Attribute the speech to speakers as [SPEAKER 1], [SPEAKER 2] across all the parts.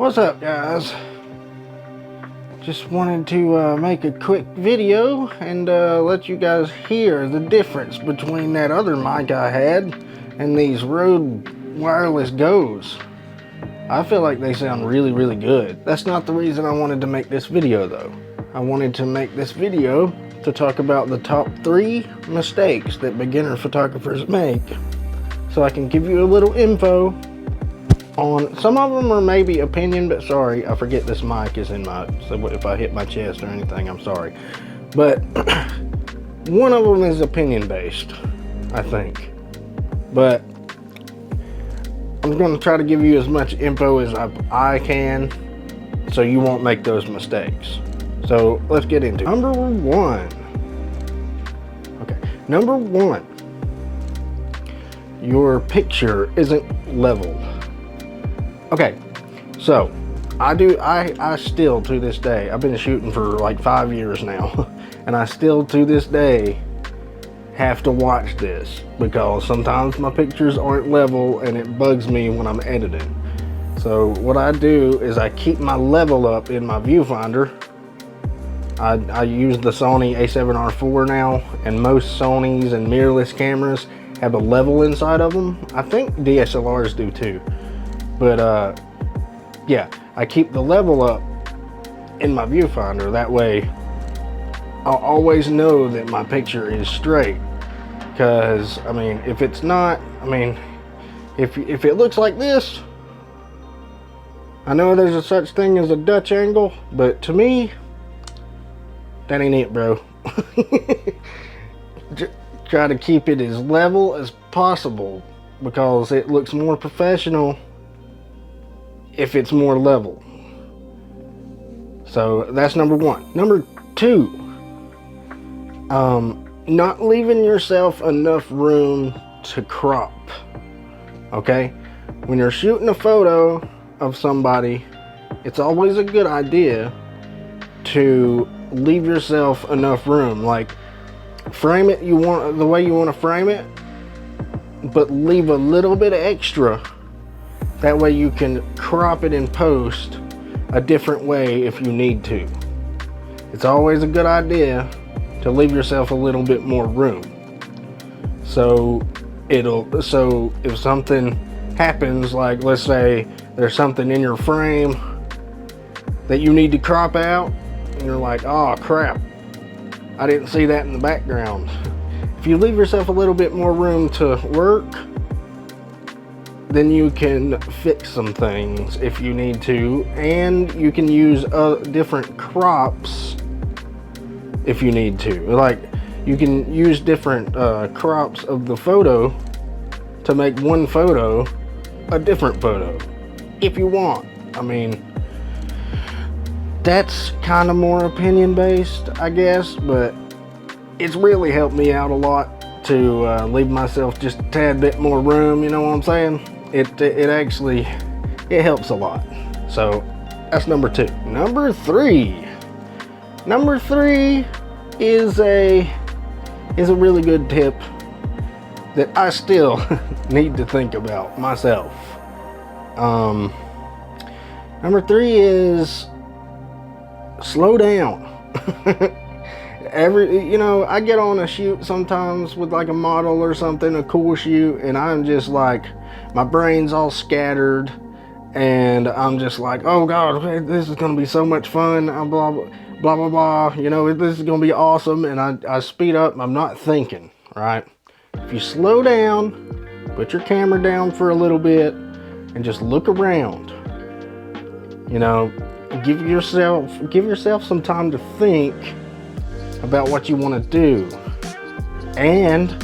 [SPEAKER 1] What's up, guys? Just wanted to make a quick video and let you guys hear the difference between that other mic I had and these Rode Wireless Go's. I feel like they sound really good. That's not the reason I wanted to make this video though. I wanted to make this video to talk about the top 3 mistakes that beginner photographers make, so I can give you a little info on some of them. Are maybe opinion, but sorry, I forget this mic is in my, so if I hit my chest or anything, I'm sorry. But one of them is opinion based, I think. But I'm going to try to give you as much info as I can so you won't make those mistakes. So let's get into it. Number one. Okay, number one. Your picture isn't leveled. Okay, so I still to this day, I've been shooting for like 5 years now, and I still to this day have to watch this because sometimes my pictures aren't level and it bugs me when I'm editing. So what I do is I keep my level up in my viewfinder. I use the Sony A7R IV now, and most Sonys and mirrorless cameras have a level inside of them. I think DSLRs do too. But yeah, I keep the level up in my viewfinder. That way I'll always know that my picture is straight. Because I mean, if it's not, I mean, if it looks like this, I know there's a such thing as a Dutch angle, but to me, that ain't it, bro. Try to keep it as level as possible because it looks more professional if it's more level. So that's number one. Number two, not leaving yourself enough room to crop. Okay, when you're shooting a photo of somebody, it's always a good idea to leave yourself enough room. Like, frame it the way you want to frame it, but leave a little bit of extra. That way you can crop it in post a different way if you need to. It's always a good idea to leave yourself a little bit more room. So if something happens, like let's say there's something in your frame that you need to crop out, and you're like, oh crap, I didn't see that in the background. If you leave yourself a little bit more room to work, then you can fix some things if you need to, and you can use different crops if you need to. Like, you can use different crops of the photo to make one photo a different photo if you want. I mean, that's kind of more opinion based, I guess, but it's really helped me out a lot to leave myself just a tad bit more room, you know what I'm saying? It actually helps a lot. So that's number two. Number three is a really good tip that I still need to think about myself. Number 3 is slow down. I get on a shoot sometimes with like a model or something, a cool shoot, and I'm just like, my brain's all scattered, and I'm just like, oh god, this is gonna be so much fun, blah blah blah blah, this is gonna be awesome, and I speed up. I'm not thinking, right? If you slow down, put your camera down for a little bit and just look around, give yourself some time to think about what you want to do. And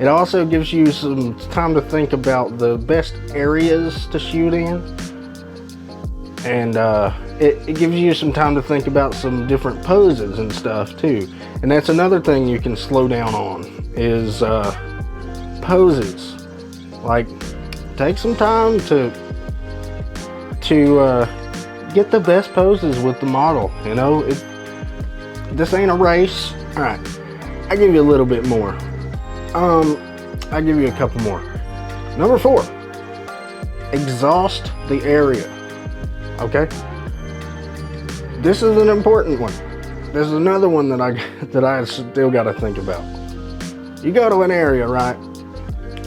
[SPEAKER 1] it also gives you some time to think about the best areas to shoot in, and it gives you some time to think about some different poses and stuff too. And that's another thing you can slow down on, is poses. Like, take some time to get the best poses with the model. This ain't a race. All right, I give you a little bit more. I'll give you a couple more. Number 4, exhaust the area. okay? This is an important one. This is another one that I still got to think about. You go to an area, right?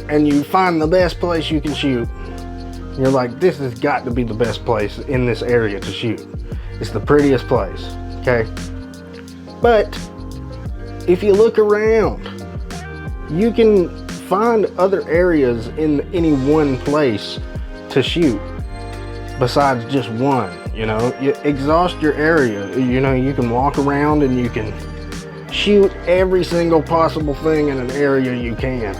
[SPEAKER 1] And you find the best place you can shoot. You're like, this has got to be the best place in this area to shoot. It's the prettiest place, okay? But if you look around, you can find other areas in any one place to shoot besides just one. You know, you exhaust your area. You know, you can walk around and you can shoot every single possible thing in an area you can,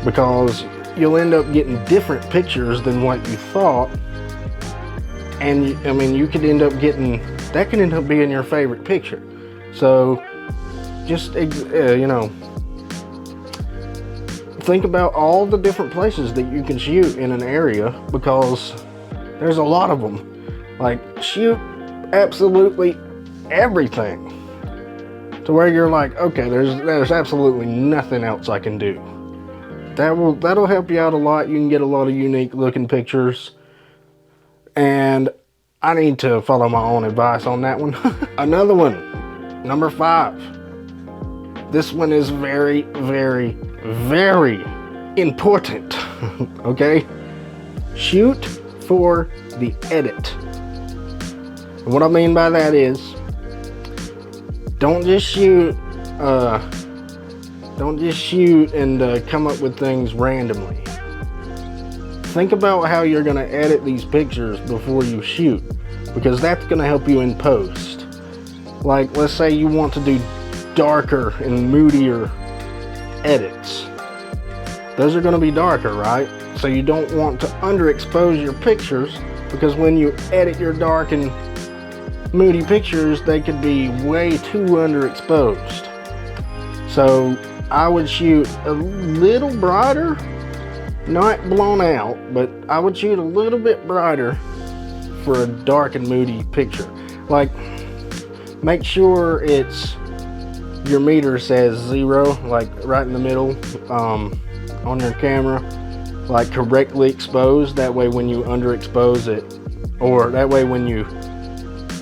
[SPEAKER 1] because you'll end up getting different pictures than what you thought. And I mean, you could end up getting, that can end up being your favorite picture. So just you know, think about all the different places that you can shoot in an area, because there's a lot of them. Like, shoot absolutely everything to where you're like, okay, there's absolutely nothing else I can do. That'll help you out a lot. You can get a lot of unique looking pictures. And I need to follow my own advice on that one. Another one, number 5. This one is very, very, very important. Okay? Shoot for the edit. And what I mean by that is, don't just shoot and come up with things randomly. Think about how you're going to edit these pictures before you shoot, because that's going to help you in post. Like, let's say you want to do darker and moodier edits. Those are going to be darker, right? So you don't want to underexpose your pictures, because when you edit your dark and moody pictures, they could be way too underexposed. So I would shoot a little brighter, not blown out, but I would shoot a little bit brighter for a dark and moody picture. Like, make sure your meter says 0, like right in the middle on your camera, like correctly exposed. That way when you underexpose it, or that way when you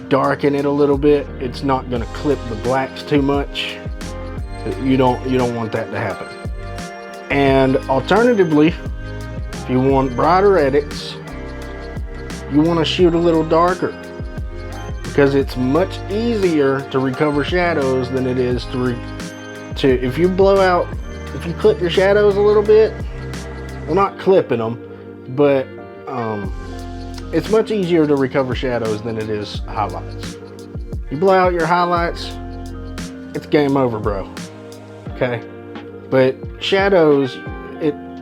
[SPEAKER 1] darken it a little bit, it's not going to clip the blacks too much. You don't want that to happen. And alternatively, if you want brighter edits, you want to shoot a little darker, because it's much easier to recover shadows than it is if you clip your shadows a little bit. Well, not clipping them, but it's much easier to recover shadows than it is highlights. You blow out your highlights, it's game over, bro. Okay? But shadows,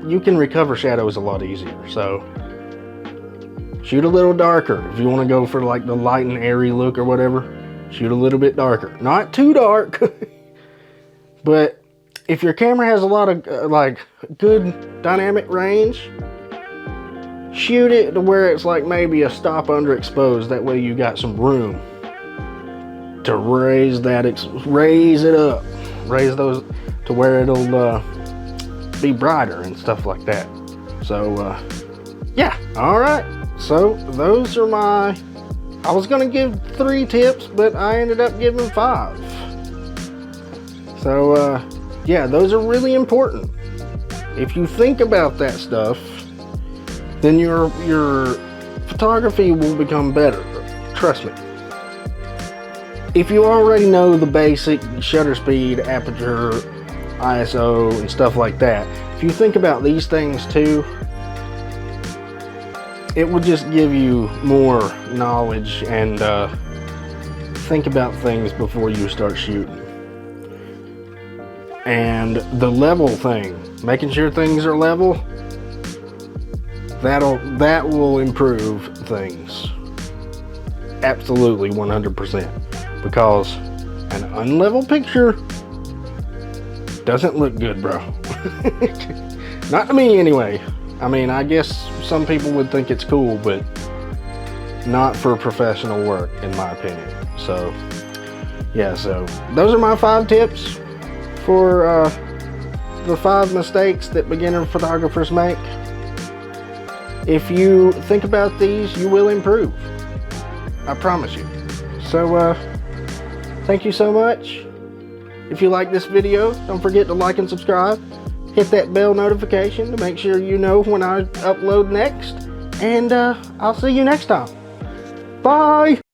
[SPEAKER 1] you can recover shadows a lot easier. So shoot a little darker. If you want to go for like the light and airy look or whatever, shoot a little bit darker. Not too dark. But if your camera has a lot of like good dynamic range, shoot it to where it's like maybe a stop underexposed. That way you got some room to raise it up, raise those to where it'll be brighter and stuff like that. So yeah, all right. So those are I was gonna give 3 tips, but I ended up giving 5. So yeah, those are really important. If you think about that stuff, then your photography will become better. Trust me. If you already know the basic shutter speed, aperture, ISO, and stuff like that, if you think about these things too, it will just give you more knowledge and think about things before you start shooting. And the level thing, making sure things are level, that will improve things. Absolutely 100%. Because an unlevel picture doesn't look good, bro. Not to me anyway. I mean, I guess some people would think it's cool, but not for professional work, in my opinion. So yeah, so those are my 5 tips for the 5 mistakes that beginner photographers make. If you think about these, you will improve. I promise you. So, thank you so much. If you like this video, don't forget to like and subscribe. Hit that bell notification to make sure you know when I upload next. And I'll see you next time. Bye!